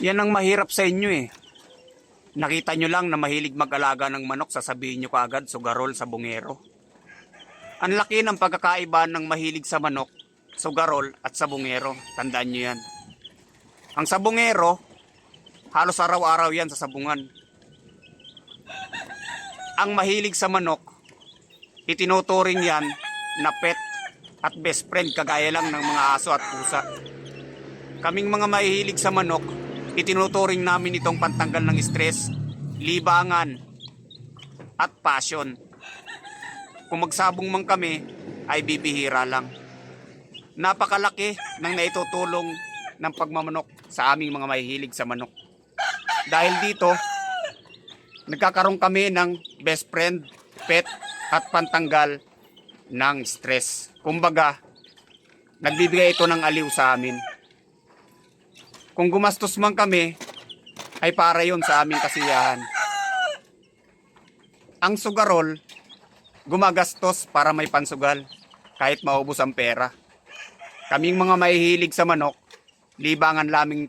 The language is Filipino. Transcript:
Yan ang mahirap sa inyo eh. Nakita nyo lang na mahilig mag-alaga ng manok, sasabihin nyo kaagad sugarol sa bungero. Ang laki ng pagkakaiba ng mahilig sa manok, sugarol at sa bungero. Tandaan nyo yan. Ang sa bungero, halos araw-araw yan sa sabungan. Ang mahilig sa manok, itinuturing yan na pet at best friend, kagaya lang ng mga aso at pusa. Kaming mga mahilig sa manok, itinuturing namin itong pantanggal ng stress, libangan, at passion. Kung magsabong man kami, ay bibihira lang. Napakalaki ng naitutulong ng pagmamanok sa aming mga mahilig sa manok. Dahil dito, nagkakaroon kami ng best friend, pet, at pantanggal ng stress. Kumbaga, nagbibigay ito ng aliw sa amin. Kung gumastos man kami, ay para yon sa aming kasiyahan. Ang sugarol, gumagastos para may pansugal, kahit maubos ang pera. Kaming mga mahihilig sa manok, libangan lamang